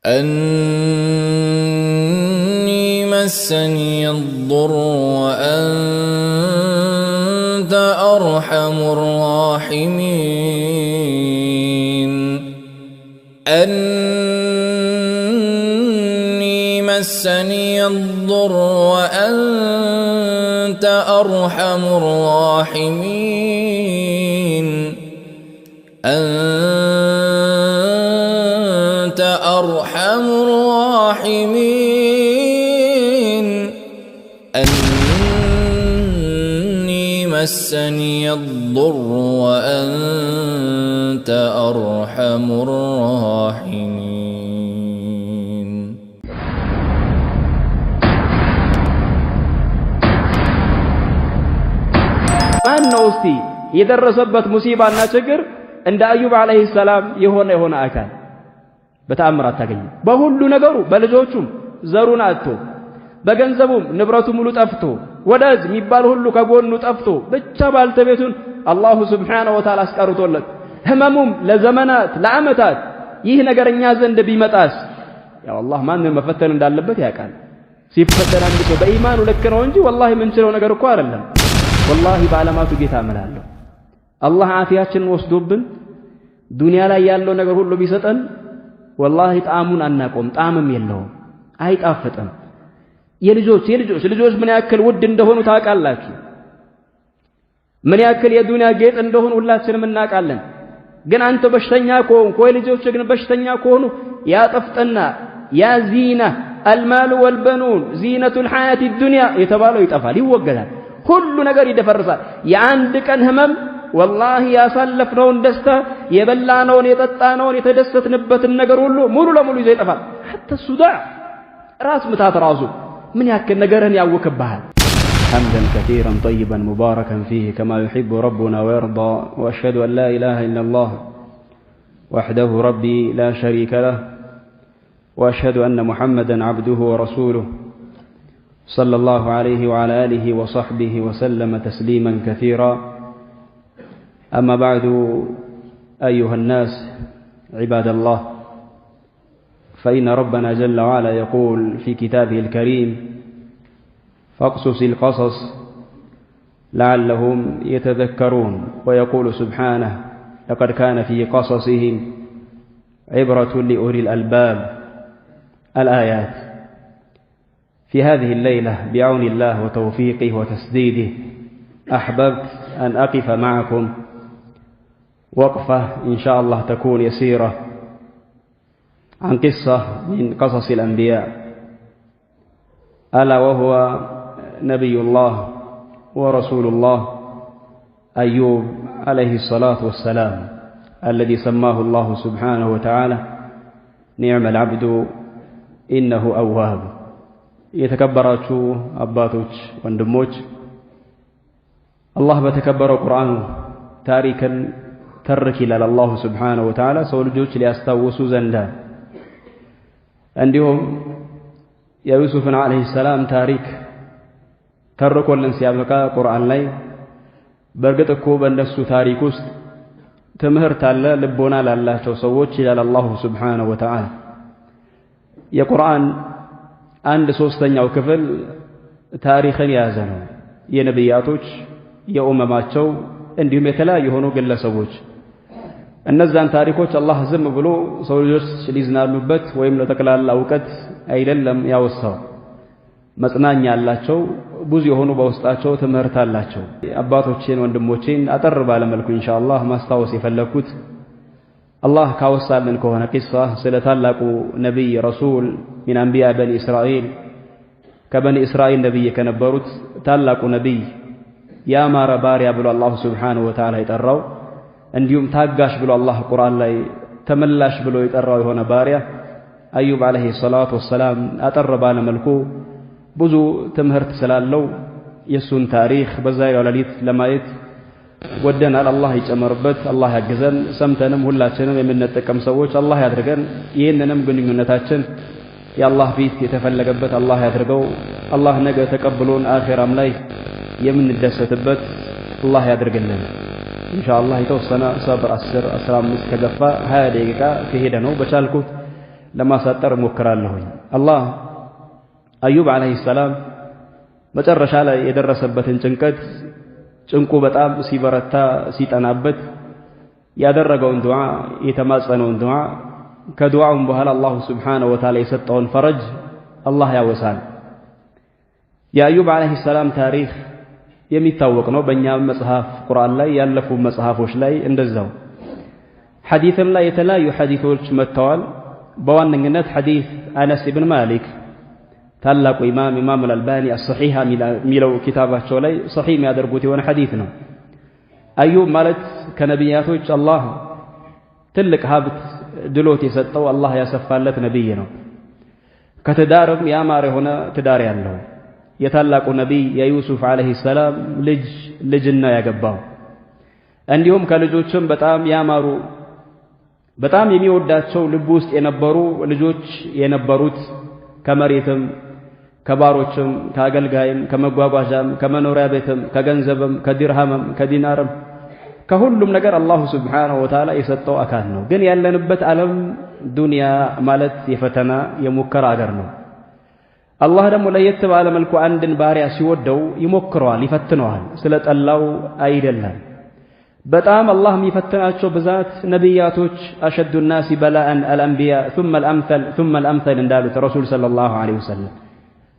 أني مسني الضر وأنت أرحم الراحمين أني مسني الضر وأنت أرحم الراحمين أنت أرحم الراحمين أني مسني الضر وأنت أرحم الراحمين. أنه استي يدرسبت مصيبة نشكر عند أيوب عليه السلام يهون أكان በተአምራት ታገኝ በሁሉ ነገሩ በልጆቹም ዘሩን አጥቶ በገንዘቡም ንብረቱ ሙሉ ጠፍቶ ወዳጅ የሚባል ሁሉ ከጎኑ ጠፍቶ ብቻ ባልተቤቱን አላሁ ሱብሓነሁ ወተዓላ አስቀርቶለት ህመሙም ለዘመናት ለዓመታት ይህ ነገርኛ ዘንድ ቢመጣስ ያው አላህ ማንን መፈተን እንዳለበት ያውቃል። ሲፈተን አንድ ሰው በኢማኑ ልክ ነው እንጂ ወላሂ ምን ችለው ነገር እኮ አይደለም። ወላሂ በዓለማቱ ጌታ እምላለሁ አላህ አፊያችንን ወስዶብን ዱንያ ላይ ያለው ነገር ሁሉ ቢሰጠን ወላሂ ጣዕሙን አናቆም፣ ጣዕምም የለውም፣ አይጣፍጥም። የልጆች ምን ያክል ውድ እንደሆኑ ታውቃላችሁ። ምን ያክል የዱንያ ጌጥ እንደሆኑ ሁላችንም እናውቃለን። ግን አንተ በሽተኛ ከሆንክ ወይ ልጆች ግን በሽተኛ ከሆኑ ያ ጥፍጥና ያ ዚና አልማሉ ወልበኑን ዚነቱል ሐያቲ ዱንያ የተባለው ይጠፋል፣ ይወገዳል። ሁሉ ነገር ይደፈርሳል። የአንድ ቀን ህመም ወላሂ ያሳለፍነውን ደስታ የበላነውን የጠጣነውን የተደሰትንበትን ነገር ሁሉ ሙሉ ለሙሉ ይዘው ይጠፋል። حتى الصداع ራስ ምታት ራሱ ምን ያክል ነገርን ያውክብሃል። حمدا كثيرا طيبا مباركا فيه كما يحب ربنا ويرضى واشهد ان لا اله الا الله وحده ربي لا شريك له واشهد ان محمدا عبده ورسوله صلى الله عليه وعلى اله وصحبه وسلم تسليما كثيرا. أما بعد أيها الناس عباد الله، فإن ربنا جل وعلا يقول في كتابه الكريم فاقصص القصص لعلهم يتذكرون، ويقول سبحانه لقد كان في قصصهم عبرة لأولي الألباب. الآيات. في هذه الليلة بعون الله وتوفيقه وتسديده أحببت أن أقف معكم وقفة إن شاء الله تكون يسيرة عن قصة من قصص الأنبياء، ألا وهو نبي الله ورسول الله أيوب عليه الصلاة والسلام، الذي سماه الله سبحانه وتعالى نعم العبد إنه أواب. يتكبراتشو أباتوش وندموش الله بتكبر القرآن تاريكا ترك إلى الله سبحانه وتعالى سولجوش ليستوسوا زندا عندهم يا يوسف عليه السلام تاريك ترك والانسيابك قرآن لي برقتكو بندسو تاريكوس تمهر تالا لبونا لله توسوش إلى الله سبحانه وتعالى. يا قرآن عند سوستن أو كفل تاريخا يازنو يا نبياتوش የኡመማቸው እንዲሁም የተለያዩ ሆኖ ግለሰቦች እነዛን ታሪኮች አላህ ዝም ብሎ ሰው ልጆች ሊዝናኑበት ወይም ለተከላላ ዕውቀት አይደለም ያወሳው። መጽናኛ ያላቸው ብዙ የሆኑ በውስጣቸው ትምህርት አላቸው። አባቶቼን ወንድሞቼን አጠር ባለ መልኩ ኢንሻአላህ ማስታወስ የፈለኩት አላህ ካወሳልን ከሆነ ቂሳ ስለ ታላቁ ነብይ ረሱል ሚን አንቢያ በኒ እስራኤል ከበኒ እስራኤል ነብይ ከነበሩት ታላቁ ነብይ ያማረ ባሪያ ብሎ አላህ ሱብሓነሁ ወተዓላ ይጠራው፣ እንዲሁም ታጋሽ ብሎ አላህ ቁርአን ላይ ተመላሽ ብሎ ይጠራው የሆነ ባሪያ አዩብ አለይሂ ሰላቱ ወሰላም አጠር ባለ መልኩ ብዙ ትምህርት ስላለው የሱን ታሪክ በዛሬው ሌሊት ለማየት ወደናል። አላህ ይጨመርበት፣ አላህ ያግዘን። ሰምተንም ሁላችንም የምንጠቀም ሰዎች አላህ ያድርገን። ይህንንም ግንኙነታችን የአላህ ፊት የተፈለገበት አላህ ያድርገው። አላህ ነገ ተቀብሎን አኺራም ላይ የምንደሰትበት አላህ ያድርግልን። ኢንሻአላህ የተወሰነ ሰብር 10 15 ከገፋ 20 ደቂቃ ከሄደ ነው በቻልኩት ለማሳጠር ሞክራለሁኝ። አላህ አዩብ አለይሂ ሰላም መጨረሻ ላይ የደረሰበትን ጭንቁ በጣም ሲበረታ ሲጠናበት ያደረገውን ዱዓ የተማጸነውን ዱዓ ከዱዓውም በኋላ አላሁ ሱብሓነሁ ወተዓላ የሰጠውን ፈረጅ አላህ ያወሳል። የአዩብ አለይሂ ሰላም ታሪክ የሚታወቅ ነው። በእኛም መጽሐፍ ቁርአን ላይ ያለፉ መጽሐፎች ላይ እንደዛው ሐዲስም ላይ የተለያዩ ሐዲሶች መጥተዋል። በዋነኝነት ሐዲስ አነስ ኢብን ማሊክ ታላቁ ኢማም አልአልባኒ አስሰሒሃ የሚለው ኪታባቸው ላይ ሰሒህ የሚያደርጉት የሆነ ሐዲስ ነው። አዩብ ማለት ከነቢያቶች አላህ ትልቅ ሀብት ድሎት የሰጠው አላህ ያሰፋለት ነቢይ ነው። ከትዳርም ያማረ የሆነ ትዳር ያለው የታላቁ ነቢይ የዩሱፍ አለይሂ ሰላም ልጅና ያገባው እንዲሁም ከልጆችም በጣም ያማሩ በጣም የሚወዳቸው ልብ ውስጥ የነበሩ ልጆች የነበሩት ከመሬትም ከባሮችም ከአገልጋይም ከመጓጓዣም ከመኖሪያ ቤትም ከገንዘብም ከዲርሃምም ከዲናርም ከሁሉም ነገር አላሁ ሱብሓነሁ ወተዓላ የሰጠው አካል ነው። ግን ያለንበት ዓለም ዱንያ ማለት የፈተና የሙከራ አገር ነው። አላህ ደግሞ ለየት ባለ መልኩ አንድን ባሪያ ሲወደው ይሞክረዋል፣ ይፈትነዋል። ስለ ጠላው አይደለም። በጣም አላህ የሚፈትናቸው ብዛት ነቢያቶች አሸዱ ናሲ በላአን አልአንቢያ ثم الأمثل እንዳሉት ረሱል ሰለላሁ ዐለይሂ ወሰለም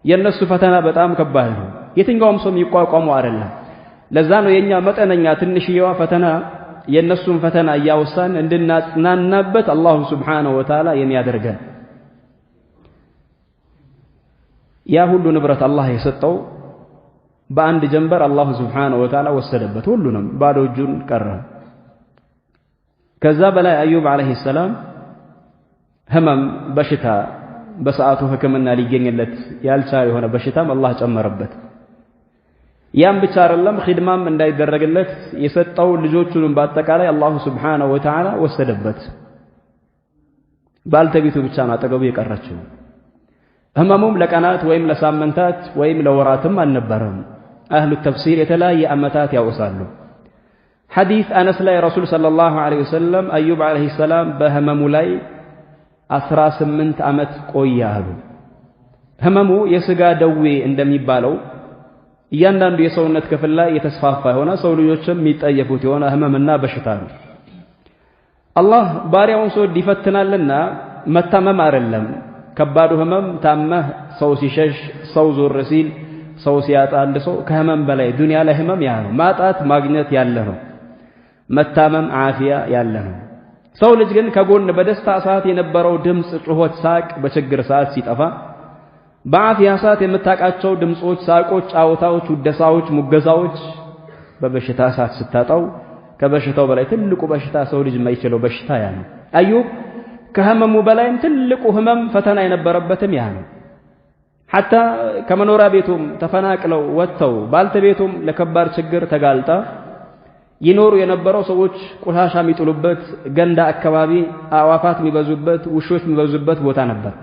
የነሱ ፈተና በጣም ከባድ ነው። የትኛውም ሰው የሚቋቋመው አይደለም። ለዛ ነው የኛ መጠነኛ ትንሽዬዋ ፈተና የነሱን ፈተና እያወሳን እንድናጽናናበት አላሁ ሱብሓነሁ ወተዓላ የሚያደርገን። ያ ሁሉ ንብረት አላህ የሰጠው በአንድ ጀንበር አላሁ ሱብሓነሁ ወተዓላ ወሰደበት። ሁሉንም ባዶ እጁን ቀረ። ከዛ በላይ አዩብ አለይሂ ሰላም ህመም በሽታ በሰዓቱ ሕክምና ሊገኝለት ያልቻለ የሆነ በሽታም አላህ ጨመረበት። ያም ብቻ አይደለም፣ ኺድማም እንዳይደረግለት የሰጠው ልጆቹንም በአጠቃላይ አላሁ ሱብሓነሁ ወተዓላ ወሰደበት። ባልተቤቱ ብቻ ነው አጠገቡ የቀረችው። ህመሙም ለቀናት ወይም ለሳምንታት ወይም ለወራትም አልነበረም። አህሉ ተፍሲር የተለያየ ዓመታት ያወሳሉ። ሐዲስ አነስ ላይ ረሱል ሰለላሁ ዐለይሂ ወሰለም አዩብ ዐለይሂ ሰላም በህመሙ ላይ 18 ዓመት ቆየ አሉ። ህመሙ የሥጋ ደዌ እንደሚባለው እያንዳንዱ የሰውነት ክፍል ላይ የተስፋፋ የሆነ ሰው ልጆችም የሚጠየፉት የሆነ ህመምና በሽታ ነው። አላህ ባሪያውን ሲወድ ይፈትናልና መታመም አይደለም። ከባዱ ህመም ታመህ ሰው ሲሸሽ ሰው ዞር ሲል ሰው ሲያጣ አንድ ሰው ከህመም በላይ ዱንያ ላይ ህመም ያ ነው። ማጣት ማግኘት ያለ ነው። መታመም ዓፊያ ያለ ነው። ሰው ልጅ ግን ከጎን በደስታ ሰዓት የነበረው ድምፅ፣ ጩኸት፣ ሳቅ በችግር ሰዓት ሲጠፋ በዓፊያ ሰዓት የምታውቃቸው ድምፆች፣ ሳቆች፣ ጫወታዎች፣ ውደሳዎች፣ ሙገዛዎች በበሽታ ሰዓት ስታጣው ከበሽታው በላይ ትልቁ በሽታ ሰው ልጅ የማይችለው በሽታ ያ ነው። አዩብ ከህመሙ በላይም ትልቁ ህመም ፈተና የነበረበትም ያ ነው። ሐታ ከመኖሪያ ቤቱም ተፈናቅለው ወጥተው ባልተቤቱም ለከባድ ችግር ተጋልጣ ይኖሩ የነበረው ሰዎች ቆሻሻ የሚጥሉበት ገንዳ አካባቢ አዋፋት የሚበዙበት ውሾች የሚበዙበት ቦታ ነበር።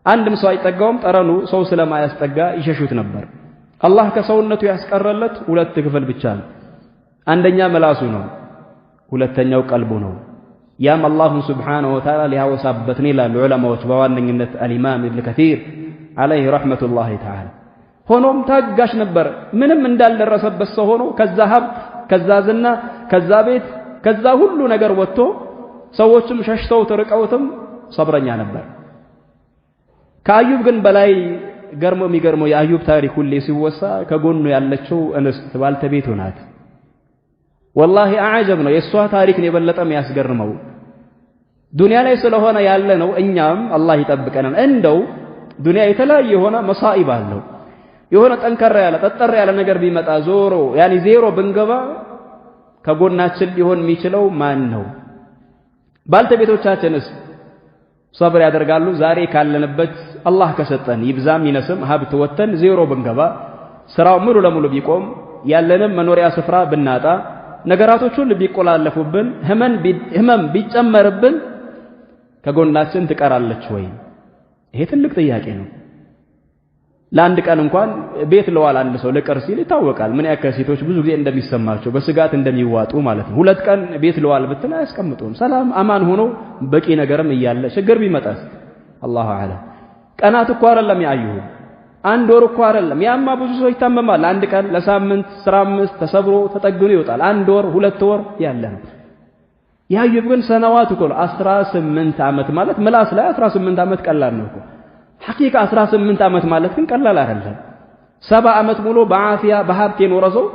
አንድም ሰው አይጠጋውም። ጠረኑ ሰው ስለማያስጠጋ ይሸሹት ነበር። አላህ ከሰውነቱ ያስቀረለት 2 ክፍል ብቻ ነው። አንደኛ ምላሱ ነው፣ ሁለተኛው ቀልቡ ነው። ያም አላሁን ሱብሓነሁ ወተዓላ ሊያወሳበት ነው ይላሉ ዑለማዎች፣ በዋነኝነት አልኢማም ኢብኑ ከሲር ዐለይሂ ረሕመቱላሂ ተዓላ። ሆኖም ታጋሽ ነበር። ምንም እንዳልደረሰበት ሰው ሆኖ ከዛ ሀብት፣ ከዛ ዝና፣ ከዛ ቤት፣ ከዛ ሁሉ ነገር ወጥቶ ሰዎችም ሸሽተውት ርቀውትም ሰብረኛ ነበር። ከአዩብ ግን በላይ የሚገርመው የአዩብ ታሪክ ሁሌ ሲወሳ ከጎኑ ያለችው እንስት ባልተቤቱ ናት። ወላሂ አዓጀብ ነው። የእሷ ታሪክ ነው የበለጠ የሚያስገርመው። ዱንያ ላይ ስለሆነ ያለ ነው። እኛም አላህ ይጠብቀናል። እንደው ዱንያ የተለያየ የሆነ መሳኢብ አለው። የሆነ ጠንከር ያለ ጠጠር ያለ ነገር ቢመጣ ዜሮ ብንገባ ከጎናችን ሊሆን የሚችለው ማን ነው? ባልተቤቶቻችንስ ሰብር ያደርጋሉ? ዛሬ ካለንበት አላህ ከሰጠን ይብዛም ይነስም ሀብት ወተን ዜሮ ብንገባ፣ ስራው ሙሉ ለሙሉ ቢቆም፣ ያለንም መኖሪያ ስፍራ ብናጣ፣ ነገራቶች ሁሉ ቢቆላለፉብን፣ ህመም ቢጨመርብን ከጎናችን ትቀራለች ወይ? ይሄ ትልቅ ጥያቄ ነው። ለአንድ ቀን እንኳን ቤት ለዋል አንድ ሰው ልቀር ሲል ይታወቃል ምን ያክል ሴቶች ብዙ ጊዜ እንደሚሰማቸው በስጋት እንደሚዋጡ ማለት ነው። 2 ቀን ቤት ለዋል ብትል አያስቀምጡም። ሰላም አማን ሆኖ በቂ ነገርም እያለ ችግር ቢመጣስ አላሁ አዕለም። ቀናት እኮ አይደለም ያዩሁ አንድ ወር እኮ አይደለም። ያማ ብዙ ሰው ይታመማል። አንድ ቀን ለሳምንት 15 ተሰብሮ ተጠግኖ ይወጣል። አንድ ወር 2 ወር ያለ ነው። ያዩብ ግን ሰነዋት እኮ 18 ዓመት ማለት ምላስ ላይ 18 ዓመት ቀላል ነው እኮ ሐቂቃ 18 ዓመት ማለት ግን ቀላል አይደለም። 70 ዓመት ሙሉ በአፊያ በሀብት የኖረ ሰው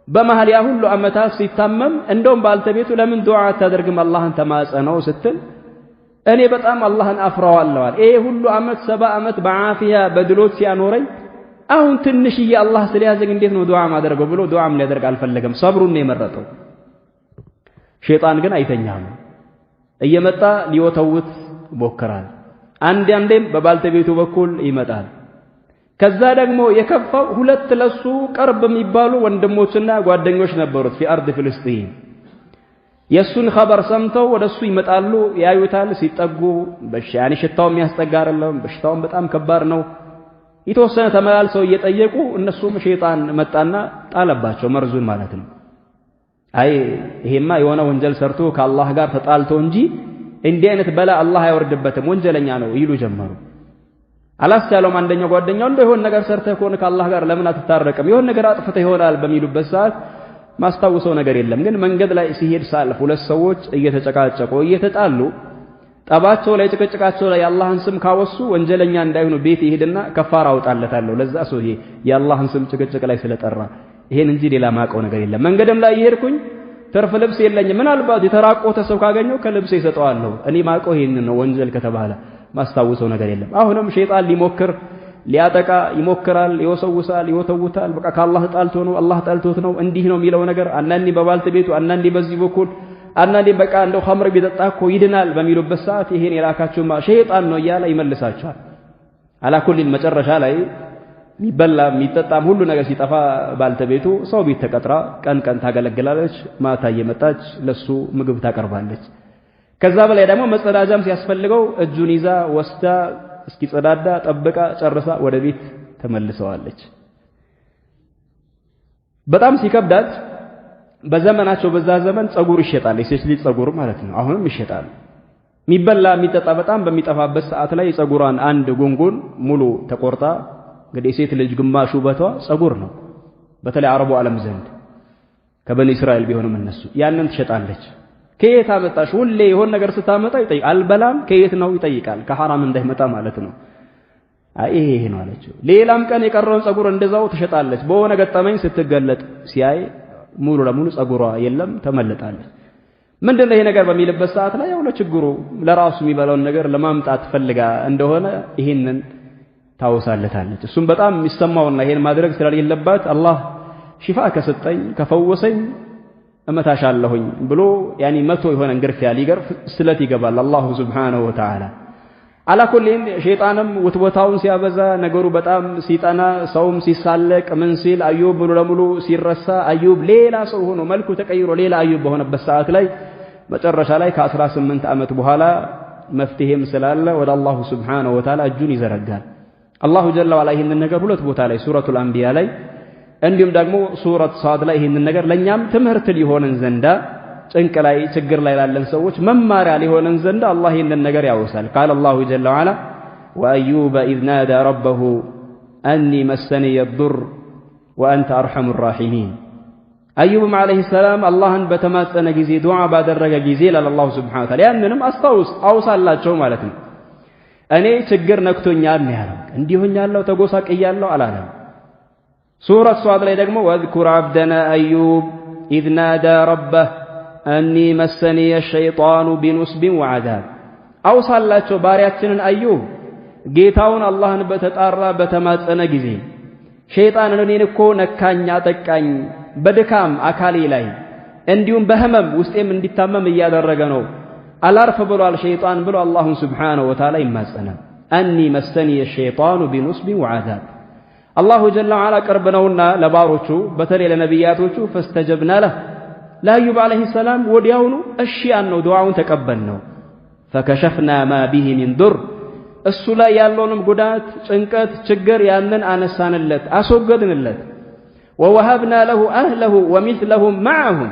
በመሃል ያ ሁሉ ዓመታት ሲታመም እንደውም ባልተቤቱ ለምን ዱዓ አታደርግም አላህን ተማጸነው ስትል እኔ በጣም አላህን አፍራዋለሁ አለ። ይሄ ሁሉ ዓመት 70 ዓመት በአፊያ በድሎት ሲያኖረኝ አሁን ትንሽዬ አላህ ስለያዘኝ እንዴት ነው ዱዓ ማደርገው ብሎ ዱዓም ሊያደርግ አልፈለገም። ሰብሩን ነው የመረጠው። ሸይጣን ግን አይተኛም። እየመጣ ሊወተውት ሞክራል። አንዴም በባልተቤቱ በኩል ይመጣል። ከዛ ደግሞ የከፋው ሁለት ለሱ ቅርብ የሚባሉ ወንድሞችና ጓደኞች ነበሩት في ارض ፍልስጤም የሱን ኸበር ሰምተው ወደሱ ይመጣሉ። ያዩታል። ሲጠጉ በሻኒ ሽታው የሚያስጠጋ አይደለም። በሽታውን በጣም ከባድ ነው። የተወሰነ ተመላልሰው እየጠየቁ እነሱም ሸይጣን መጣና ጣለባቸው መርዙን ማለት ነው። አይ ይሄማ የሆነ ወንጀል ሰርቶ ከአላህ ጋር ተጣልቶ እንጂ እንዲህ አይነት በላ አላህ አይወርድበትም ወንጀለኛ ነው ይሉ ጀመሩ። አላስቻለውም። አንደኛው ጓደኛው እንደው የሆነ ነገር ሰርተህ ከሆነ ከአላህ ጋር ለምን አትታረቅም የሆነ ነገር አጥፍተህ ይሆናል በሚሉበት ሰዓት ማስታወሰው ነገር የለም። ግን መንገድ ላይ ሲሄድ ሳልፍ ሁለት ሰዎች እየተጨቃጨቁ እየተጣሉ ጠባቸው ላይ ጭቅጭቃቸው ላይ የአላህን ስም ካወሱ ወንጀለኛ እንዳይሆኑ ቤት ይሄድና ከፋራ አውጣለታለሁ ለዛ ሰው ይሄ የአላህን ስም ጭቅጭቅ ላይ ስለጠራ ይሄን እንጂ ሌላ ማቀው ነገር የለም። መንገድም ላይ ይሄድኩኝ ተርፍ ልብስ የለኝም ምናልባት የተራቆተ ሰው ካገኘው ከልብስ ይሰጠዋለሁ እኔ ማቀው ይሄን ነው ወንጀል ከተባለ ማስታወሰው ነገር የለም። አሁንም ሸይጣን ሊሞክር ሊያጠቃ ይሞክራል። ይወሰውሳል፣ ይወተውታል። በቃ ከአላህ ጣልቶ ነው አላህ ጣልቶት ነው እንዲህ ነው የሚለው ነገር አንዳንዴ በባልተቤቱ አንዳንዴ በዚህ በኩል አንዳንዴ በቃ እንደው ኸምር ቢጠጣ እኮ ይድናል በሚሉበት ሰዓት ይሄን የላካችሁማ ሸይጣን ነው እያለ ይመልሳቸዋል። አላኩል መጨረሻ ላይ የሚበላ የሚጠጣም ሁሉ ነገር ሲጠፋ ባልተቤቱ ሰው ቤት ተቀጥራ ቀን ቀን ታገለግላለች። ማታ እየመጣች ለሱ ምግብ ታቀርባለች። ከዛ በላይ ደግሞ መጸዳጃም ሲያስፈልገው እጁን ይዛ ወስዳ እስኪጸዳዳ ጠብቃ ጨርሳ ወደ ቤት ተመልሰዋለች። በጣም ሲከብዳት በዘመናቸው በዛ ዘመን ጸጉር ይሸጣል። የሴት ልጅ ጸጉር ማለት ነው። አሁንም ይሸጣል። የሚበላ የሚጠጣ በጣም በሚጠፋበት ሰዓት ላይ ጸጉሯን አንድ ጉንጉን ሙሉ ተቆርጣ እንግዲህ የሴት ልጅ ግማሽ ውበቷ ጸጉር ነው። በተለይ አረቡ ዓለም ዘንድ ከበኒ እስራኤል ቢሆንም እነሱ ያንን ትሸጣለች። ከየት አመጣሽ? ሁሌ የሆነ ነገር ስታመጣ ይጠይቃል። አልበላም ከየት ነው ይጠይቃል። ከሐራም እንዳይመጣ ማለት ነው። አይ ይሄ ነው አለችው። ሌላም ቀን የቀረውን ጸጉር እንደዛው ትሸጣለች። በሆነ ገጠመኝ ስትገለጥ ሲያይ ሙሉ ለሙሉ ጸጉሯ የለም ተመለጣለች። ምንድነው ይሄ ነገር በሚልበት ሰዓት ላይ ያው ለችግሩ ለራሱ የሚበላውን ነገር ለማምጣት ፈልጋ እንደሆነ ይሄንን ታውሳለታለች። እሱም በጣም የሚሰማውና ይሄን ማድረግ ስለሌለባት አላህ ሽፋ ከሰጠኝ ከፈወሰኝ እመታሻለሁኝ ብሎ ያኒ መቶ የሆነ እንግርፊያ ሊገርፍ ስለት ይገባል አላሁ ሱብሓነሁ ወተዓላ። አላኩልም ሸይጣንም ውትወታውን ሲያበዛ ነገሩ በጣም ሲጠና ሰውም ሲሳለቅ ምን ሲል አዩብ ሙሉ ለሙሉ ሲረሳ አዩብ ሌላ ሰው ሆኖ መልኩ ተቀይሮ ሌላ አዩብ በሆነበት ሰዓት ላይ መጨረሻ ላይ ከ18 ዓመት በኋላ መፍትሄም ስላለ ወደ አላሁ ሱብሓነሁ ወተዓላ እጁን ይዘረጋል። አላሁ ጀለ ወዐላ ይህንን ነገር ሁለት ቦታ ላይ ሱረቱል አንቢያ ላይ እንዲሁም ደግሞ ሱረት ሳድ ላይ ይህንን ነገር ለኛም ትምህርት ሊሆነን ዘንዳ ጭንቅ ላይ ችግር ላይ ላለን ሰዎች መማሪያ ሊሆነን ዘንዳ አላህ ይህንን ነገር ያወሳል። ቃል አላሁ ጀለ ወዐላ ወአዩበ ኢዝ ናዳ ረበሁ አኒ መሰኒየ ዱር ወአንተ አርሐሙ ራሒሚን። አዩብም ዓለይሂ ሰላም አላህን በተማጸነ ጊዜ ዱዓ ባደረገ ጊዜ ይላል አላሁ ሱብሓነሁ ወተዓላ ያንንም አውሳላቸው ማለት ነው። እኔ ችግር ነክቶኛል ነው ያለው። እንዲሆኛለሁ ተጎሳቅያለሁ አላለም። ሱረት ሷድ ላይ ደግሞ ወዝኩር አብደና አዩብ ኢዝ ናዳ ረበህ አኒ መሰኒየ ሸይጣኑ ቢኑስቢን ወዐዛብ። አውሳላቸው ባሪያችንን አዩብ ጌታውን አላህን በተጣራ በተማጸነ ጊዜ ሸይጣንን እኔን እኮ ነካኝ አጠቃኝ በድካም አካሌ ላይ እንዲሁም በህመም ውስጤም እንዲታመም እያደረገ ነው አላርፍ ብሏል ሸይጣን ብሎ አላሁን ሱብሓነሁ ወተዓላ ይማጸናል። አኒ መሰኒየ ሸይጣኑ ቢኑስቢን ወዐዛብ። አላሁ ጀለ ወዐላ ቅርብ ነውና ለባሮቹ በተለይ ለነቢያቶቹ ፈስተጀብና ለህ ለአዩብ ዓለይሂ ሰላም ወዲያውኑ እሺ ያልነው ዱዓውን ተቀበልነው። ፈከሸፍና ማ ቢሂ ሚን ዱር እሱ ላይ ያለውንም ጉዳት ጭንቀት ችግር ያንን አነሳንለት አስወገድንለት። ወወሀብና ለሁ አህለሁ ወሚስለሁም መዐሁም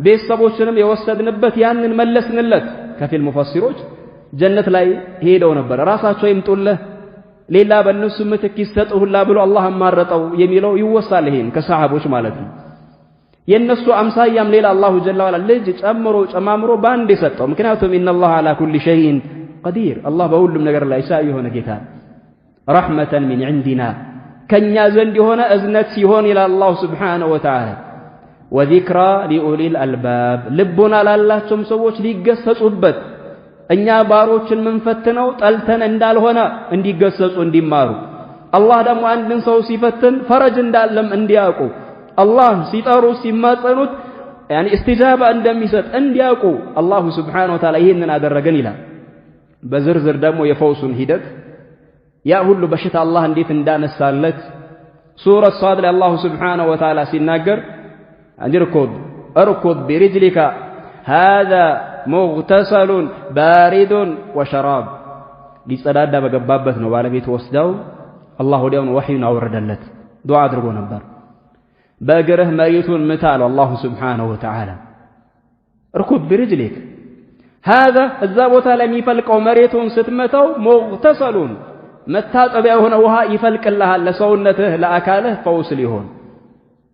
ቤተሰቦችንም የወሰድንበት ያንን መለስንለት። ከፊል ሙፈሲሮች ጀነት ላይ ሄደው ነበር። ራሳቸው ይምጡልህ ሌላ በእነሱ ምትክ ይሰጡህላ ብሎ አላህ አማረጠው የሚለው ይወሳል። ይሄን ከሰሃቦች ማለት ነው። የነሱ አምሳያም ሌላ አላሁ ጀለ ወዐላ ልጅ ጨምሮ ጨማምሮ ባንድ የሰጠው። ምክንያቱም ኢነላህ ዐላ ኩሊ ሸይኢን ቀዲር አላህ በሁሉም ነገር ላይ ቻይ የሆነ ጌታ ረሕመተን ሚን ዒንዲና ከኛ ዘንድ የሆነ እዝነት ሲሆን ይላል አላሁ ሱብሓነሁ ወተዓላ ወዚክራ ሊኡሊል አልባብ ልቦና ላላቸውም ሰዎች ሊገሰጹበት እኛ ባሮችን ምንፈትነው ጠልተን እንዳልሆነ እንዲገሰጹ እንዲማሩ አላህ ደግሞ አንድን ሰው ሲፈትን ፈረጅ እንዳለም እንዲያውቁ አላህ ሲጠሩ ሲማጸኑት ያኒ እስቲጃባ እንደሚሰጥ እንዲያውቁ አላሁ ሱብሓነሁ ወተዓላ ይህንን አደረገን ይላል። በዝርዝር ደግሞ የፈውሱን ሂደት ያ ሁሉ በሽታ አላህ እንዴት እንዳነሳለት ሱረት ሷድ ላይ አላሁ ሱብሓነሁ ወተዓላ ሲናገር እርኩድ ቢሪጅሊካ ሃዛ ሙግተሰሉን ባሪዱን ወሸራብ ሊጸዳዳ በገባበት ነው ባለቤቱ ወስዳው አላህ ወዲያውኑ ወሕዩን አወረደለት። ዱዓ አድርጎ ነበር። በእግርህ መሬቱን ምታ አለው አላሁ ሱብሓነሁ ወተዓላ። እርኩድ ቢሪጅሊክ ሃዛ እዛ ቦታ ላይ የሚፈልቀው መሬቱን ስትመታው ሙግተሰሉን መታጠቢያ የሆነ ውሃ ይፈልቅልሃል ለሰውነትህ ለአካልህ ፈውስ ሊሆን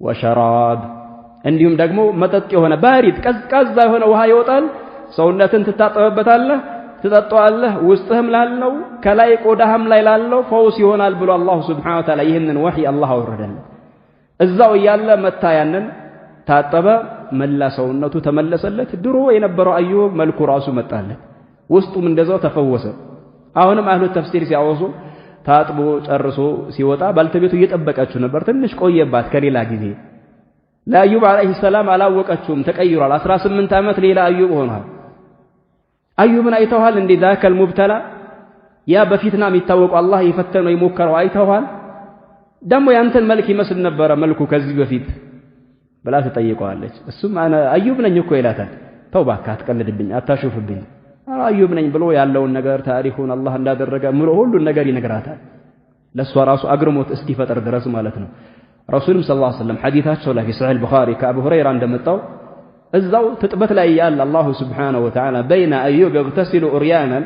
ወሸራብ እንዲሁም ደግሞ መጠጥ የሆነ ባሪድ ቀዝቃዛ የሆነ ውሃ ይወጣል። ሰውነትን ትታጠበበታለህ ትጠጣዋለህ። ውስጥህም ላለው ከላይ ቆዳህም ላይ ላለው ፈውስ ይሆናል ብሎ አላሁ ሱብሓነሁ ወተዓላ ይህንን ወሕይ አላህ አወረደለት። እዛው እያለ መታ ያንን ታጠበ፣ መላ ሰውነቱ ተመለሰለት። ድሮ የነበረው አዩብ መልኩ ራሱ መጣለት፣ ውስጡም እንደዛው ተፈወሰ። አሁንም አህሉ ተፍሲር ሲያወሱ ታጥቦ ጨርሶ ሲወጣ ባልተቤቱ እየጠበቀችው ነበር። ትንሽ ቆየባት ከሌላ ጊዜ። ለአዩብ አለይሂ ሰላም አላወቀችውም፣ ተቀይሯል። 18 ዓመት ሌላ አዩብ ሆኗል። አዩብን አይተዋል እንዴ? ዛከል ሙብተላ ያ በፊትና የሚታወቀው አላህ የፈተነው የሞከረው አይተዋል? ደግሞ ያንተን መልክ ይመስል ነበረ መልኩ ከዚህ በፊት ብላ ትጠይቀዋለች። እሱም አነ አዩብ ነኝ እኮ ይላታል። ተው እባክህ አትቀልድብኝ፣ አታሹፍብኝ፣ አዩብ ነኝ ብሎ ያለውን ነገር ታሪኩን አላህ እንዳደረገ ምሎ ሁሉን ነገር ይነግራታል። ለሷ ራሱ አግርሞት እስኪፈጠር ድረስ ማለት ነው። ረሱልም ሰለላሁ ዐለይሂ ወሰለም ሐዲታቸው ላይ ፊ ቡኻሪ ከአቡ ሁረይራ እንደመጣው እዛው ትጥበት ላይ ያለ አላሁ ሱብሓነሁ ወተዓላ በይነ አዩብ يغتسل عريانا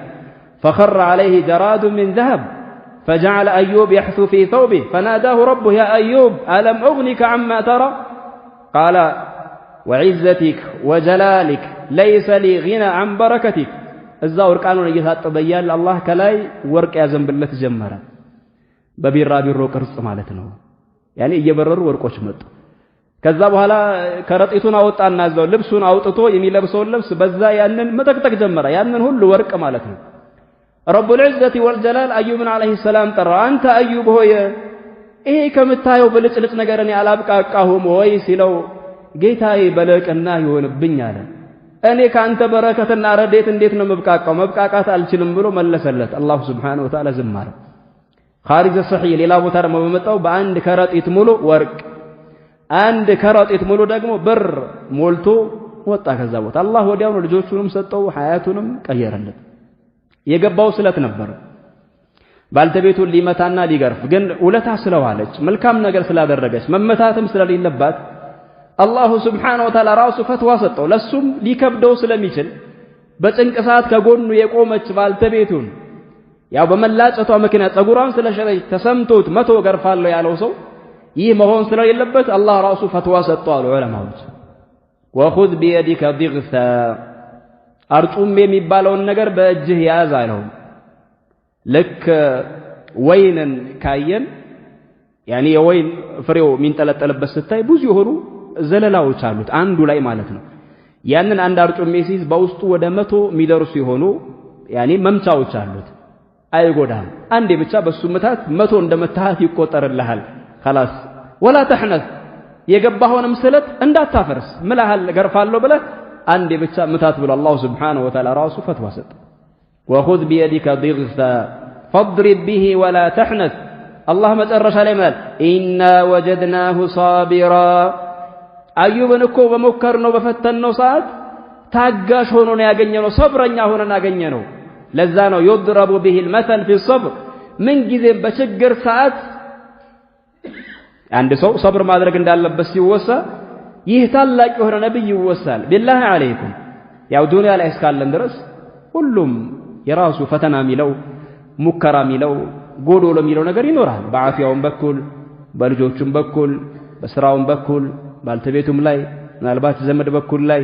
فخر عليه جراد من ذهب فجعل أيوب يحثو في ثوبه فناداه ربه يا أيوب ألم أغنك عما ترى قال وعزتك وجلالك ليس لي غنى عن بركتك እዛው እርቃኑን እየታጠበ እያለ አላህ ከላይ ወርቅ ያዘንብለት ጀመረ። በቢራቢሮ ቅርጽ ማለት ነው። ያኔ እየበረሩ ወርቆች መጡ። ከዛ በኋላ ከረጢቱን አወጣና እዛው ልብሱን አውጥቶ የሚለብሰውን ልብስ በዛ ያንን መጠቅጠቅ ጀመረ። ያንን ሁሉ ወርቅ ማለት ነው። ረቡል ዒዘቲ ወልጀላል አዩብን አለይሂ ሰላም ጠራ። አንተ አዩብ ሆይ ይሄ ከምታየው ብልጭልጭ ነገር እኔ አላብቃቃሁም ወይ ሲለው ጌታዬ በለቅና ይሆንብኝ አለ። እኔ ካንተ በረከትና ረዴት እንዴት ነው መብቃቃው? መብቃቃት አልችልም ብሎ መለሰለት። አላሁ ሱብሓነሁ ወተዓላ ዝም አለ። ኻሪጅ ሰሒህ ሌላ ቦታ ደግሞ በመጣው በአንድ ከረጢት ሙሉ ወርቅ አንድ ከረጢት ሙሉ ደግሞ ብር ሞልቶ ወጣ ከዛ ቦታ። አላህ ወዲያውኑ ልጆቹንም ሰጠው፣ ሐያቱንም ቀየረለት። የገባው ስለት ነበር ባልተቤቱን ሊመታና ሊገርፍ፣ ግን ውለታ ስለዋለች መልካም ነገር ስላደረገች መመታትም ስለሌለባት አላሁ ሱብሓነሁ ወተዓላ ራሱ ፈትዋ ሰጠው። ለሱም ሊከብደው ስለሚችል በጭንቅ ሰዓት ከጎኑ የቆመች ባልተቤቱን ያው በመላጨቷ ምክንያት ጸጉሯን ስለሸረች ተሰምቶት መቶ ገርፋለሁ ያለው ሰው ይህ መሆን ስለሌለበት አላህ ራሱ ፈትዋ ሰጠው አሉ ዑለማዎች። ወኹዝ ቢየዲከ ዲግሳ አርጩሜ የሚባለውን ነገር በእጅህ ያዝ አለው። ልክ ወይንን ካየን ያኒ የወይን ፍሬው የሚንጠለጠልበት ስታይ ብዙ የሆኑ ዘለላዎች አሉት አንዱ ላይ ማለት ነው። ያንን አንድ አርጩሜ ሲይዝ በውስጡ ወደ 100 የሚደርሱ የሆኑ ያኒ መምቻዎች አሉት። አይጎዳም። አንዴ ብቻ በሱ ምታት 100 እንደመታሃት ይቆጠርልሃል። خلاص ولا تحنث የገባኸውንም ስለት እንዳታፈርስ ምልሃል ገርፋለሁ ብለህ አንዴ ብቻ ምታት ብሎ አላሁ ሱብሓነሁ ወተዓላ ራሱ ፈትዋ ሰጠ። وخذ بيدك ضغثا فاضرب به ولا تحنث አላህ መጨረሻ ላይ ማለት إنا وجدناه صابرا አዩብን እኮ በሞከርነው በፈተንነው ሰዓት ታጋሽ ሆኖ ነው ያገኘነው፣ ሰብረኛ ሆኖ ነው ያገኘነው። ለዛ ነው يضرب به المثل في الصبر ምን ጊዜም በችግር ሰዓት አንድ ሰው ሰብር ማድረግ እንዳለበት ሲወሳ ይህ ታላቅ የሆነ ነብይ ይወሳል። ቢላሂ አለይኩም ያው ዱንያ ላይ እስካለን ድረስ ሁሉም የራሱ ፈተና ሚለው ሙከራ ሚለው ጎዶሎ ሚለው ነገር ይኖራል። በአፊያውም በኩል በልጆቹም በኩል በስራውም በኩል ባልተቤቱም ላይ ምናልባት ዘመድ በኩል ላይ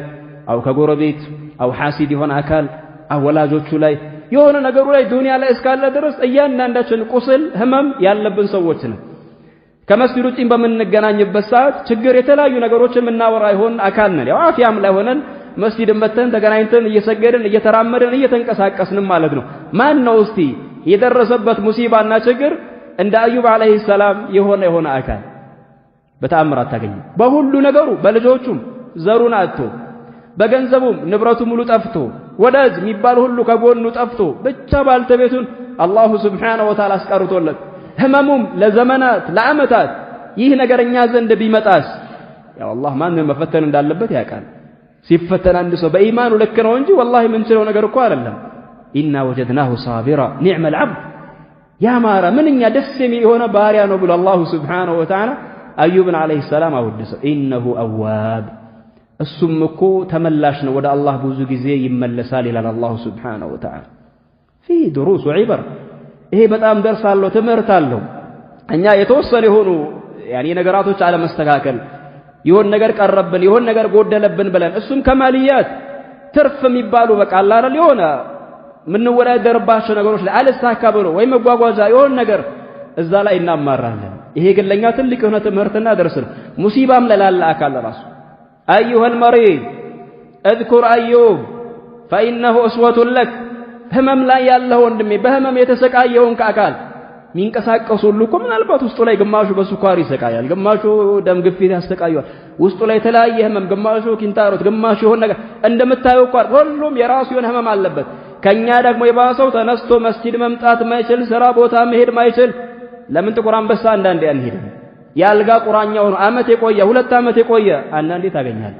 አው ከጎረቤት አው ሐሲድ የሆነ አካል አወላጆቹ ላይ የሆነ ነገሩ ላይ ዱንያ ላይ እስካለ ድረስ እያንዳንዳችን ቁስል ህመም ያለብን ሰዎች ነን። ከመስጊድ ውጪ በምንገናኝበት ሰዓት ችግር የተለያዩ ነገሮችን የምናወራ ይሆን አካል ነን። ያው አፊያም ላይ ሆነን መስጊድን መተን ተገናኝተን እየሰገድን እየተራመድን እየተንቀሳቀስንም ማለት ነው። ማን ነው እስቲ የደረሰበት ሙሲባና ችግር እንደ አዩብ አለይሂ ሰላም የሆነ አካል በተአምር አታገኝም። በሁሉ ነገሩ በልጆቹም ዘሩን አጥቶ በገንዘቡም ንብረቱ ሙሉ ጠፍቶ ወዳጅ የሚባል ሁሉ ከጎኑ ጠፍቶ ብቻ ባልተቤቱን አላሁ ሱብሓነሁ ወተዓላ አስቀርቶለት ህመሙም ለዘመናት ለዓመታት ይህ ነገርኛ ዘንድ ቢመጣስ ያው አላህ ማንን መፈተን እንዳለበት ያውቃል። ሲፈተን አንድ ሰው በኢማኑ ልክ ነው እንጂ ወላሂ ምን ችለው ነገር እኮ አይደለም። ኢና ወጀድናሁ ሳቢራ ኒዕመል ዐብድ ያማረ ምንኛ ደስ የሚል የሆነ ባሪያ ነው ብሎ አላሁ ሱብሓነሁ ወተዓላ አዩብን አለይሂ ሰላም አወደሰው። ኢነሁ አዋብ እሱም እኮ ተመላሽ ነው ወደ አላህ ብዙ ጊዜ ይመለሳል ይላል አላሁ ሱብሓነሁ ወተዓላ። ፊ ድሩስ ወዒበር ይሄ በጣም ደርስ አለው ትምህርት አለው። እኛ የተወሰነ የሆኑ ያኒ ነገራቶች አለመስተካከል ይሆን ነገር ቀረብን ይሆን ነገር ጎደለብን ብለን እሱም ከማልያት ትርፍ የሚባሉ በቃ አለ አይደል የሆነ ምንወዳደርባቸው ነገሮች ላይ አልሳካ ብሎ ወይ መጓጓዣ ይሆን ነገር እዛ ላይ እናማራለን። ይሄ ግን ለኛ ትልቅ የሆነ ትምህርትና ደርስ ነው። ሙሲባም ለላለ አካል ራሱ أيها المريض اذكر أيوب فإنه أسوة لك ህመም ላይ ያለው ወንድሜ በህመም የተሰቃየውን ከአካል ሚንቀሳቀሱ ሁሉ እኮ ምናልባት ውስጡ ላይ ግማሹ በስኳር ይሰቃያል፣ ግማሹ ደም ግፊት ያስተቃያል፣ ውስጡ ላይ የተለያየ ህመም፣ ግማሹ ኪንታሮት፣ ግማሹ የሆነ ነገር እንደምታየው እኮ ሁሉም የራሱ የሆነ ህመም አለበት። ከኛ ደግሞ የባሰው ተነስቶ መስጂድ መምጣት ማይችል ስራ ቦታ መሄድ ማይችል ለምን ጥቁር አንበሳ አንዳንዴ አንሄድም? ያልጋ ቁራኛው ነው አመት የቆየ 2 አመት የቆየ አንዳንዴ ታገኛል።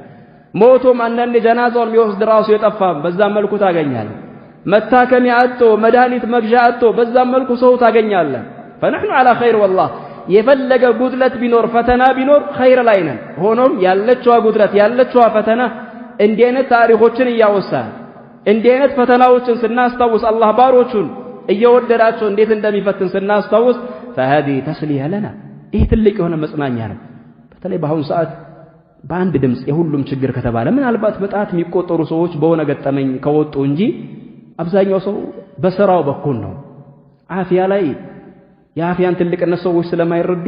ሞቶም አንዳንዴ ጀናዛውን የሚወስድ ራሱ የጠፋም በዛ መልኩ ታገኛል። መታከሚያ አጥቶ መድኃኒት መግዣ አጥቶ በዛ መልኩ ሰው ታገኛለህ። فنحن على خير والله የፈለገ ጉድለት ቢኖር ፈተና ቢኖር ኸይር ላይ ነን። ሆኖም ያለችዋ ጉድለት ያለችዋ ፈተና እንዲህ አይነት ታሪኮችን እያወሳን እንዲህ አይነት ፈተናዎችን ስናስታውስ አላህ ባሮቹን እየወደዳቸው እንዴት እንደሚፈትን ስናስታውስ فهذه تسليه لنا ይህ ትልቅ የሆነ መጽናኛ ነው። በተለይ በአሁኑ ሰዓት በአንድ ድምጽ የሁሉም ችግር ከተባለ ምናልባት በጣት የሚቆጠሩ ሰዎች በሆነ ገጠመኝ ከወጡ እንጂ አብዛኛው ሰው በስራው በኩል ነው። አፊያ ላይ የአፊያን ትልቅነት ሰዎች ስለማይረዱ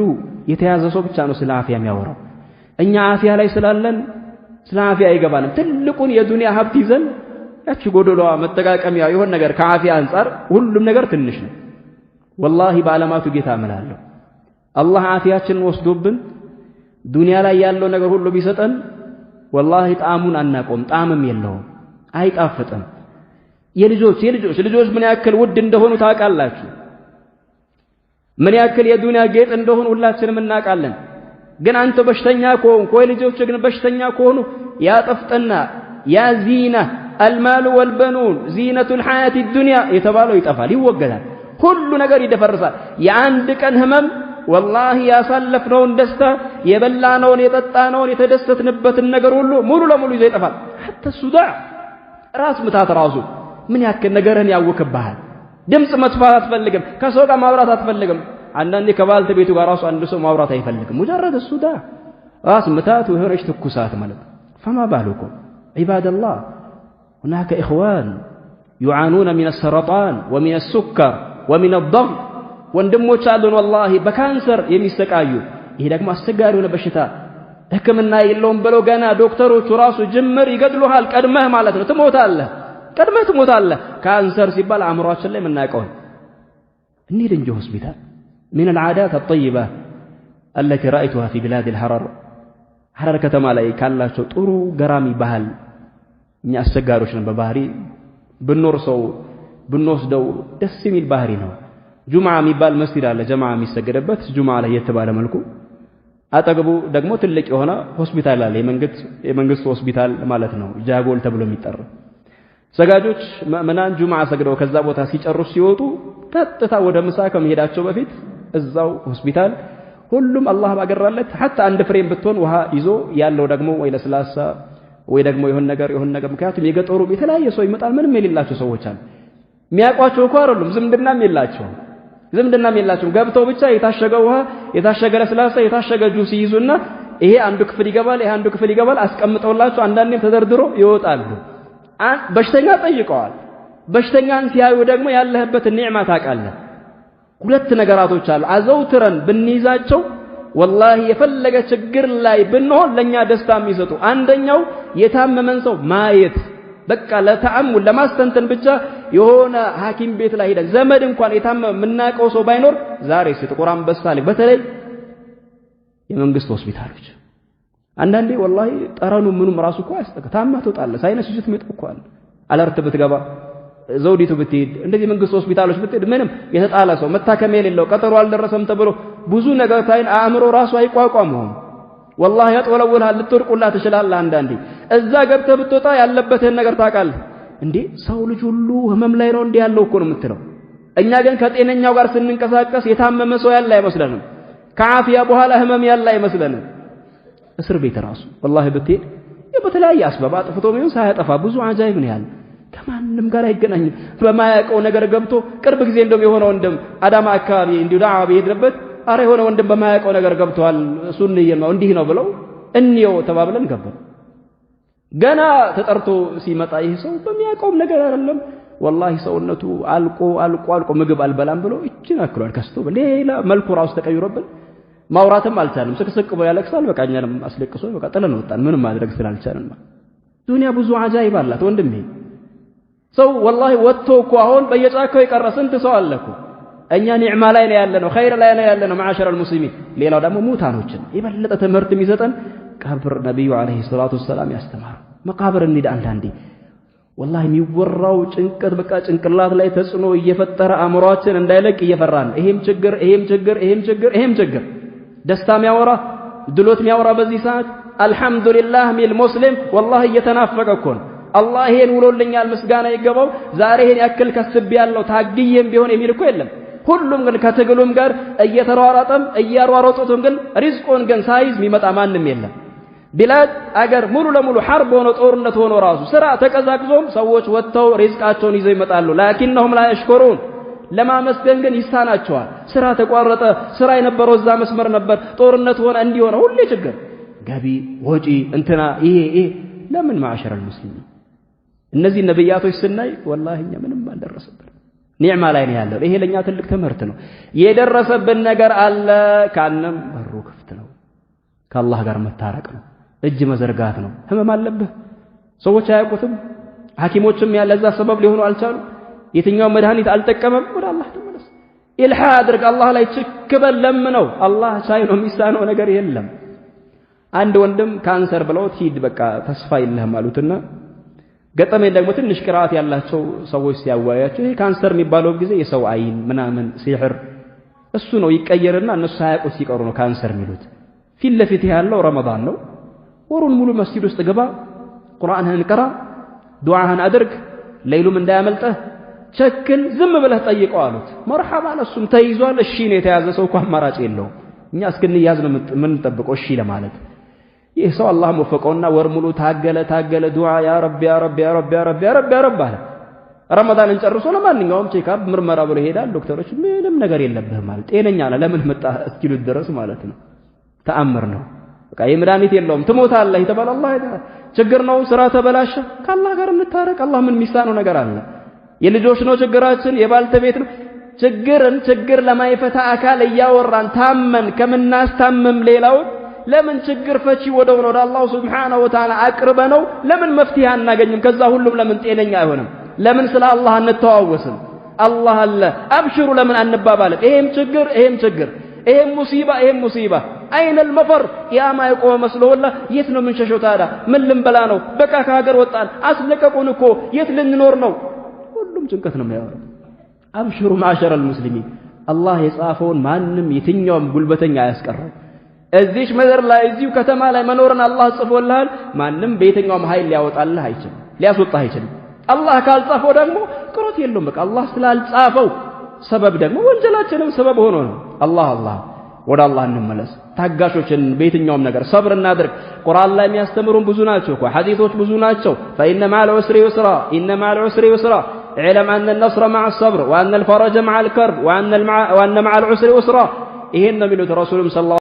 የተያዘ ሰው ብቻ ነው ስለ አፊያ የሚያወራው። እኛ አፊያ ላይ ስላለን ስለ አፊያ አይገባንም። ትልቁን የዱንያ ሀብት ይዘን ያቺ ጎዶሎዋ መጠቃቀሚያ የሆነ ነገር ከአፊያ አንፃር ሁሉም ነገር ትንሽ ነው። ወላሂ በዓለማቱ ጌታ እምላለሁ አላህ አፊያችንን ወስዶብን ዱንያ ላይ ያለው ነገር ሁሉ ቢሰጠን ወላሂ ጣዕሙን አናቆም፣ ጣዕምም የለውም፣ አይጣፍጥም። የልጆች ምን ያክል ውድ እንደሆኑ ታውቃላችሁ? ምን ያክል የዱንያ ጌጥ እንደሆኑ ሁላችንም እናውቃለን። ግን አንተ በሽተኛ ከሆንክ ወይ ልጆች ግን በሽተኛ ከሆኑ ያ ጥፍጥና ያ ዚና አልማሉ ወልበኑን ዚነቱል ሐያቲ ዱንያ የተባለው ይጠፋል፣ ይወገዳል፣ ሁሉ ነገር ይደፈርሳል። የአንድ ቀን ህመም ወላሂ ያሳለፍነውን ደስታ የበላነውን የጠጣነውን የተደሰትንበትን ነገር ሁሉ ሙሉ ለሙሉ ይዘው ይጠፋል። حتى الصداع ራስ ምታት ራሱ ምን ያክል ነገርን ያውክብሃል። ድምጽ መጥፋት አትፈልግም፣ ከሰው ጋር ማውራት አትፈልግም። አንዳንዴ ከባልተቤቱ ጋር ራሱ አንድ ሰው ማውራት አይፈልግም። ሙጀረድ الصداع ራስ ምታት ወህረሽ ትኩሳት ማለት فما بالكم عباد الله هناك إخوان يعانون من السرطان ومن السكر ومن الضغط ወንድሞች አሉን ወላሂ በካንሰር የሚሰቃዩ። ይሄ ደግሞ አስቸጋሪ የሆነ በሽታ ህክምና የለውም ብለው ገና ዶክተሮቹ ራሱ ጅምር ይገድሉሃል ቀድመህ ማለት ነው። ቀድመህ ትሞታለህ። ካንሰር ሲባል አእምሯችን ላይ የምናውቀው እንሂድ እንጂ ሆስፒታል من العادات الطيبة التي رأيتها في بلاد الحرر ሐረር ከተማ ላይ ካላቸው ጥሩ ገራሚ ባህል እኛ አስቸጋሪዎች ነን በባህሪ ብንወርሰው ብንወስደው ደስ የሚል ባህሪ ነው። ጁምዓ የሚባል መስጊድ አለ ጀማዓ የሚሰገድበት ጁምዓ ላይ የተባለ መልኩ አጠገቡ ደግሞ ትልቅ የሆነ ሆስፒታል አለ የመንግስት ሆስፒታል ማለት ነው ጃጎል ተብሎ የሚጠራ። ሰጋጆች ምእመናን ጁምዓ ሰግደው ከዛ ቦታ ሲጨርሱ ሲወጡ ቀጥታ ወደ ምሳ ከመሄዳቸው በፊት እዛው ሆስፒታል ሁሉም አላህ ባገራለት حتى አንድ ፍሬም ብትሆን ውሃ ይዞ ያለው ደግሞ ወይ ለስላሳ ወይ ደግሞ ይሁን ነገር ምክንያቱም የገጠሩ የተለያየ ሰው ይመጣል ምንም የሌላቸው ሰዎች አሉ። የሚያውቋቸው እኮ አይደሉም። ዝምድናም የላቸውም። ገብተው ብቻ የታሸገ ውሃ፣ የታሸገ ለስላሳ፣ የታሸገ ጁስ ይይዙና ይሄ አንዱ ክፍል ይገባል አስቀምጠውላቸው አንዳንዴም ተደርድሮ ይወጣሉ። በሽተኛ ጠይቀዋል። በሽተኛን ሲያዩ ደግሞ ያለህበትን ኒዕማ ታውቃለህ። ሁለት ነገራቶች አሉ አዘውትረን ብንይዛቸው ወላሂ የፈለገ ችግር ላይ ብንሆን ለኛ ደስታ የሚሰጡ። አንደኛው የታመመን ሰው ማየት፣ በቃ ለተአሙል ለማስተንተን ብቻ የሆነ ሐኪም ቤት ላይ ሄደን ዘመድ እንኳን የታመመ የምናውቀው ሰው ባይኖር ዛሬ ጥቁር አንበሳ ላይ በተለይ የመንግስት ሆስፒታሎች አንዳንዴ ወላሂ ጠረኑ ምኑም ራሱ እኮ ያስጠጋ። ታማ ትወጣለህ። ሳይነስ ይዘት ምጥቋል አለርት ብትገባ ዘውዲቱ ብትሄድ እንደዚህ መንግስት ሆስፒታሎች ብትሄድ ምንም የተጣለ ሰው መታከም የሌለው ቀጠሮ አልደረሰም ተብሎ ብዙ ነገር ታይን አእምሮ ራሱ አይቋቋመውም። ወላሂ ያጥወለውልሃል፣ ልትወድቁላ ትችላለህ። አንዳንዴ እዛ ገብተህ ብትወጣ ያለበትህን ነገር ታውቃለህ። እንዴ ሰው ልጅ ሁሉ ህመም ላይ ነው እንዴ ያለው እኮ ነው የምትለው። እኛ ግን ከጤነኛው ጋር ስንንቀሳቀስ የታመመ ሰው ያለ አይመስለንም። ከዓፊያ በኋላ ህመም ያለ አይመስለንም። እስር ቤት ራሱ ወላሂ ብትሄድ በተለያየ አስባብ አጥፍቶ ምን ሳያጠፋ ብዙ አጃይብ ነው ያለ። ከማንም ጋር አይገናኝም። በማያውቀው ነገር ገብቶ ቅርብ ጊዜ እንደም የሆነ ወንድም አዳማ አካባቢ እንዲሁ ዳዓ በሄድንበት አረ የሆነ ወንድም በማያውቀው ነገር ገብቷል ሱንዬ ነው እንዲህ ነው ብለው እንየው ተባብለን ገባን። ገና ተጠርቶ ሲመጣ ይሄ ሰው በሚያውቀው ነገር አይደለም ወላሂ ሰውነቱ አልቆ ምግብ አልበላም ብሎ እጅን አክሏል። ከስቶ ሌላ መልኩ ራሱ ተቀይሮብን ማውራትም አልቻለም። ስቅስቅ ብሎ ያለቅሳል። በቃ እኛንም አስለቅሶ በቃ ጥለን ወጣን። ምንም ማድረግ ስላልቻለን ዱንያ ብዙ አጃይብ አላት ወንድሜ። ሰው ወላሂ ወጥቶ እኮ አሁን በየጫካው የቀረ ስንት ሰው አለ እኮ። እኛ ኒዕማ ላይ ነው ያለነው፣ ኸይር ላይ ነው ያለነው ማዓሸረል ሙስሊሚን። ሌላው ደግሞ ሙታኖችን የበለጠ ትምህርት የሚሰጠን ቀብር ነብዩ አለይሂ ሰላቱ ወሰላም ያስተማሩ መቃብር እንሂድ። አንዳንዴ ወላሂ የሚወራው ጭንቀት በቃ ጭንቅላት ላይ ተጽዕኖ እየፈጠረ አእምሯችን እንዳይለቅ እየፈራን ይሄም ችግር ደስታ የሚያወራ ድሎት የሚያወራ በዚህ ሰዓት አልሐምዱሊላህ ሚል ሙስሊም ወላሂ እየተናፈቀ እኮ ነው። አላህ ይሄን ውሎልኛል ምስጋና ይገባው ዛሬ ይሄን ያክል ከስቤያለሁ ታግዬም ቢሆን የሚል እኮ የለም። ሁሉም ግን ከትግሉም ጋር እየተሯሯጠም እያሯሯጡትም ግን ሪዝቁን ግን ሳይዝ የሚመጣ ማንም የለም። ቢላድ አገር ሙሉ ለሙሉ ሐርብ ሆኖ ጦርነት ሆኖ ራሱ ስራ ተቀዛቅዞም ሰዎች ወጥተው ሪዝቃቸውን ይዘው ይመጣሉ። ላኪንሁም ላ የሽኩሩን ለማመስገን ግን ይሳናቸዋል። ስራ ተቋረጠ፣ ስራ የነበረው እዛ መስመር ነበር፣ ጦርነት ሆነ እንዲሆነ ሁሌ ችግር ገቢ ወጪ እንትና ይሄ ለምን ማዓሸረል ሙስሊሚን እነዚህ ነብያቶች ስናይ ወላሂ እኛ ምንም አልደረሰብን ኒዕማ ላይ ነው ያለው። ይሄ ለኛ ትልቅ ትምህርት ነው። የደረሰብን ነገር አለ ካንም በሩ ክፍት ነው። ከአላህ ጋር መታረቅ ነው፣ እጅ መዘርጋት ነው። ህመም አለብህ ሰዎች አያውቁትም፣ ሐኪሞችም ያለዛ ሰበብ ሊሆኑ አልቻሉ። የትኛው መድኃኒት አልጠቀመም፣ ወደ አላህ ተመለስ። ኢልሃ አድርግ፣ አላህ ላይ ችክ በል፣ ለምነው። አላህ ቻይ ነው፣ የሚሳነው ነገር የለም። አንድ ወንድም ካንሰር ብለውት ሂድ በቃ ተስፋ የለህም አሉትና ገጠመኝ ደግሞ ትንሽ ቅርአት ያላቸው ሰዎች ሲያዋያቸው ይሄ ካንሰር የሚባለው ጊዜ የሰው አይን ምናምን ሲሕር እሱ ነው ይቀየርና እነሱ ሳያውቁት ሲቀሩ ነው ካንሰር የሚሉት። ፊት ለፊት ያለው ረመዳን ነው። ወሩን ሙሉ መስጂድ ውስጥ ግባ፣ ቁርአንህን ቅራ፣ ዱዓህን አድርግ፣ ሌይሉም እንዳያመልጠህ ቸክን ዝም ብለህ ጠይቀው አሉት። መርሐባ ለሱም ተይዟል። እሺ ነው የተያዘ ሰው እኮ አማራጭ የለውም። እኛ እስክንያዝ ነው የምንጠብቀው እሺ ለማለት። ይህ ሰው አላህ ወፈቀውና ወር ሙሉ ታገለ ዱዓ ያ ረቢ አለ። ረመዳንን ጨርሶ ለማንኛውም ቼክአፕ ምርመራ ብሎ ይሄዳል። ዶክተሮች ምንም ነገር የለብህም ማለት ጤነኛ ነህ ለምን መጣ እስኪሉት ድረስ ማለት ነው። ተአምር ነው። በቃ የመድኃኒት የለውም ትሞታለህ የተባለ አላህ ችግር ነው። ስራ ተበላሸ፣ ከአላህ ጋር እንታረቅ። አላህ ምን የሚሳነው ነገር አለ? የልጆች ነው ችግራችን፣ የባልተቤት ነው ችግር ለማይፈታ አካል እያወራን ታመን ከምናስታምም ሌላው ለምን ችግር ፈቺ ወደ አላህ Subhanahu Wa Ta'ala አቅርበነው ለምን መፍትሄ አናገኝም? ከዛ ሁሉም ለምን ጤነኛ አይሆንም? ለምን ስለ አላህ አንተዋወስም? አላህ አለ አብሽሩ ለምን አንባባለን? ይሄም ችግር ይሄም ሙሲባ አይነል መፈር ቂያማ የቆመ መስሎላ የት ነው የምንሸሸው ታዲያ? ምን ልንበላ ነው? በቃ ከሀገር ወጣን አስለቀቁን እኮ የት ልንኖር ነው? ሁሉም ጭንቀት ነው የሚያወራው። አብሽሩ ማዕሸረል ሙስሊሚን አላህ የጻፈውን ማንም የትኛውም ጉልበተኛ አያስቀረው። እዚች ምድር ላይ እዚሁ ከተማ ላይ መኖርን አላህ ጽፎልሃል። ማንም በየትኛውም ኃይል ሊያወጣልህ አይችልም፣ ሊያስወጣህ አይችልም። አላህ ካልጻፈው ደግሞ ቅሮት የለውም። በቃ አላህ ስላልጻፈው ሰበብ ደግሞ ወንጀላችንም ሰበብ ሆኖ ነው። አላህ ወደ አላህ እንመለስ። ታጋሾችን በየትኛውም ነገር ሰብር እናድርግ። ቁርአን ላይ የሚያስተምሩን ብዙ ናቸው እኮ ሐዲሶች ብዙ ናቸው። ፈኢነ ማል ዑስሪ ዩስራ اعلم أن النصر مع الصبر وأن الفرج مع الكرب وأن مع العسر يسرا إهن من رسول صلى الله